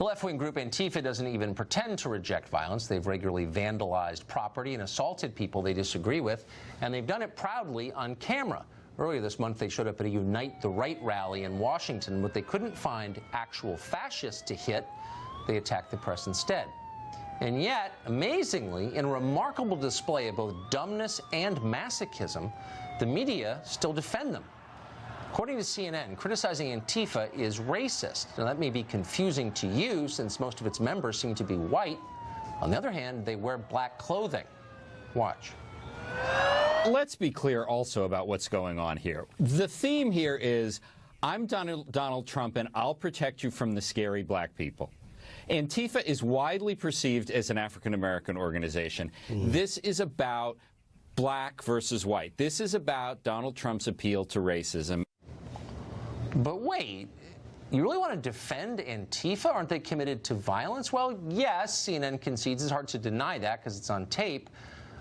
The left-wing group Antifa doesn't even pretend to reject violence. They've regularly vandalized property and assaulted people they disagree with, and they've done it proudly on camera. Earlier this month, they showed up at a Unite the Right rally in Washington, but they couldn't find actual fascists to hit. They attacked the press instead. And yet, amazingly, in a remarkable display of both dumbness and masochism, the media still defend them. According to CNN, criticizing Antifa is racist. Now, that may be confusing to you since most of its members seem to be white. On the other hand, they wear black clothing. Watch. Let's be clear also about what's going on here. The theme here is, I'm Donald Trump, and I'll protect you from the scary black people. Antifa is widely perceived as an African-American organization. This is about black versus white. This is about Donald Trump's appeal to racism. But wait, you really want to defend Antifa? Aren't they committed to violence? Well, yes, CNN concedes. It's hard to deny that because it's on tape.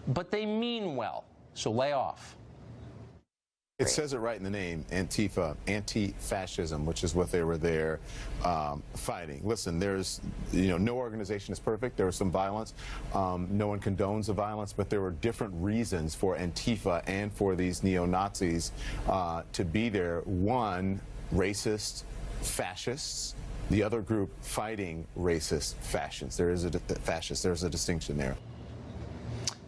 But they mean well, so lay off. It says it right in the name, Antifa, anti-fascism, which is what they were there fighting. Listen, there's, no organization is perfect. There was some violence. No one condones the violence, but there were different reasons for Antifa and for these neo-Nazis to be there. One, racist fascists. The other group fighting racist fascists. There's a distinction there.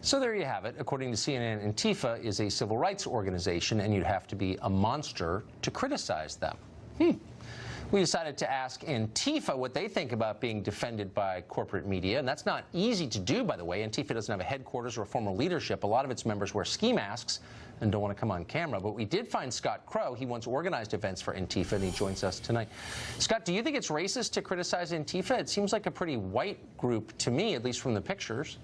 So there you have it. According to CNN, Antifa is a civil rights organization, and you'd have to be a monster to criticize them. We decided to ask Antifa what they think about being defended by corporate media, and that's not easy to do, by the way. Antifa doesn't have a headquarters or a formal leadership. A lot of its members wear ski masks and don't want to come on camera. But we did find Scott Crow. He once organized events for Antifa, and he joins us tonight. Scott, do you think it's racist to criticize Antifa? It seems like a pretty white group to me, at least from the pictures.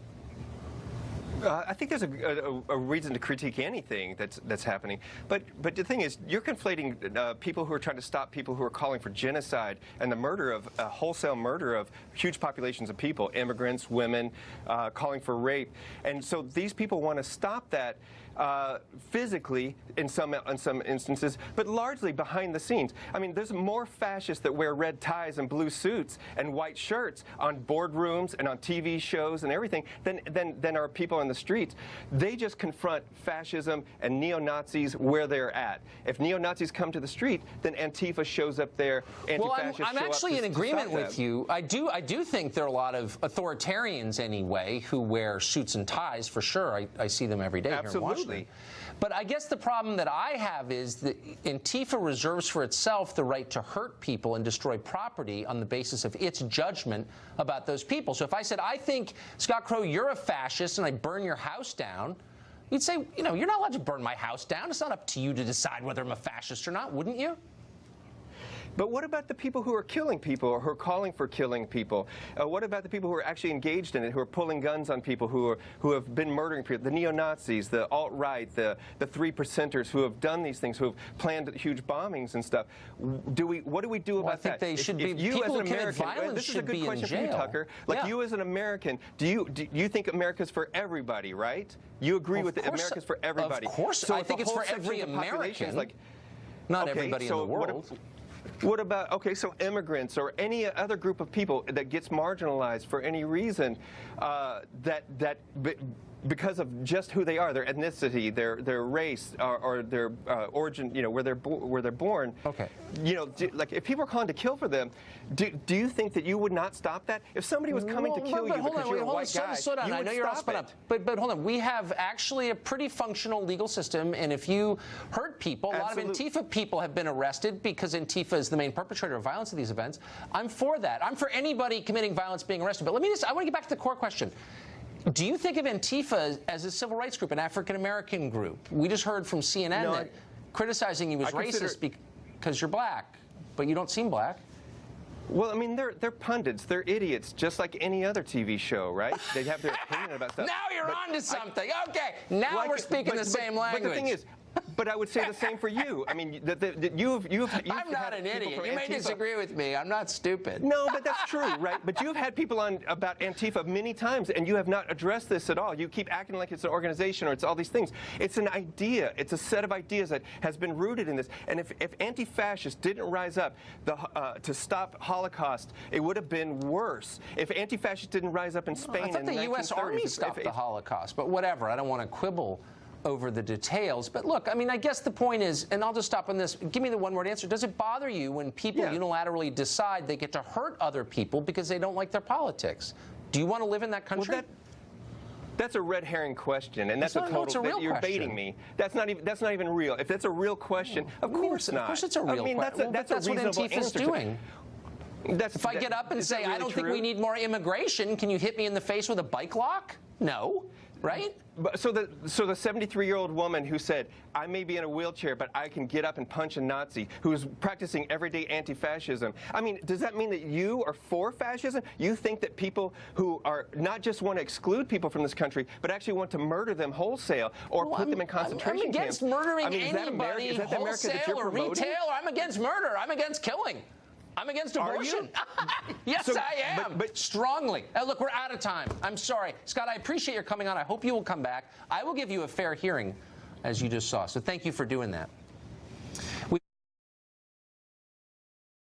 I think there's a reason to critique anything that's happening, but the thing is, you're conflating people who are trying to stop people who are calling for genocide and the murder of wholesale murder of huge populations of people, immigrants, women, calling for rape, and so these people want to stop that. Physically in some instances, but largely behind the scenes. I mean, there's more fascists that wear red ties and blue suits and white shirts on boardrooms and on TV shows and everything than are people on the streets. They just confront fascism and neo-Nazis where they're at. If neo-Nazis come to the street, then Antifa shows up there. Well, I'm actually in agreement with you. I do think there are a lot of authoritarians anyway who wear suits and ties for sure. I see them every day here in Washington. But I guess the problem that I have is that Antifa reserves for itself the right to hurt people and destroy property on the basis of its judgment about those people. So if I said, I think, Scott Crow, you're a fascist and I burn your house down, you'd say, you're not allowed to burn my house down. It's not up to you to decide whether I'm a fascist or not, wouldn't you? But what about the people who are killing people or who are calling for killing people? What about the people who are actually engaged in it, who are pulling guns on people, who have been murdering people, the neo-Nazis, the alt-right, the 3%ers who have done these things, who have planned huge bombings and stuff? What do we do about that? I think they should be. You people as an who commit American, violence this is a should good be question in jail. for you, Tucker. Like you as an American, do you think America's for everybody, right? You agree with America's for everybody? Of course, so I think it's for every American. Not everybody in the world. What about, so immigrants or any other group of people that gets marginalized for any reason because of just who they are, their ethnicity, their race, or their origin, where they're born. Okay. Like if people are calling to kill for them, do you think that you would not stop that? If somebody was coming to kill you because you're a white guy, slow down. I know you're all spun up, but hold on. We have actually a pretty functional legal system, and if you hurt people, a lot of Antifa people have been arrested because Antifa is the main perpetrator of violence at these events. I'm for that. I'm for anybody committing violence being arrested. But I want to get back to the core question. Do you think of Antifa as a civil rights group, an African-American group? We just heard from CNN that criticizing you as racist because you're black, but you don't seem black. Well, I mean, they're pundits. They're idiots, just like any other TV show, right? They have their opinion about stuff. Now you're on to something. Okay, now we're speaking the same language. But the thing is, But I would say the same for you. I mean, you've I'm not an idiot. You may disagree with me. I'm not stupid. No, but that's true, right? But you've had people on about Antifa many times, and you have not addressed this at all. You keep acting like it's an organization or it's all these things. It's an idea. It's a set of ideas that has been rooted in this. And if anti-fascists didn't rise up to stop Holocaust, it would have been worse. If anti-fascists didn't rise up in Spain I thought in the the U.S. 1930s, Army stopped the Holocaust, but whatever. I don't want to quibble over the details. But look, I mean, I guess the point is, and I'll just stop on this, give me the one-word answer. Does it bother you when people unilaterally decide they get to hurt other people because they don't like their politics? Do you want to live in that country? Well, that's a red herring question, and that's a total. real you're question. baiting me. That's not even real. If that's a real question, of course not. Of course, it's a real question. That's a what reasonable Antifa's answer. doing. If I get up and say, I don't think we need more immigration, can you hit me in the face with a bike lock? No, right? So the 73-year-old woman who said, I may be in a wheelchair, but I can get up and punch a Nazi, who's practicing everyday anti-fascism. I mean, does that mean that you are for fascism? You think that people who are not just want to exclude people from this country, but actually want to murder them wholesale or put them in concentration camps? I'm against murdering is that anybody, is that the America that wholesale you're or promoting? retail. I'm against murder. I'm against killing. I'm against abortion. Yes, So, I am. but strongly. Look, we're out of time. I'm sorry. Scott, I appreciate your coming on. I hope you will come back. I will give you a fair hearing, as you just saw. So thank you for doing that.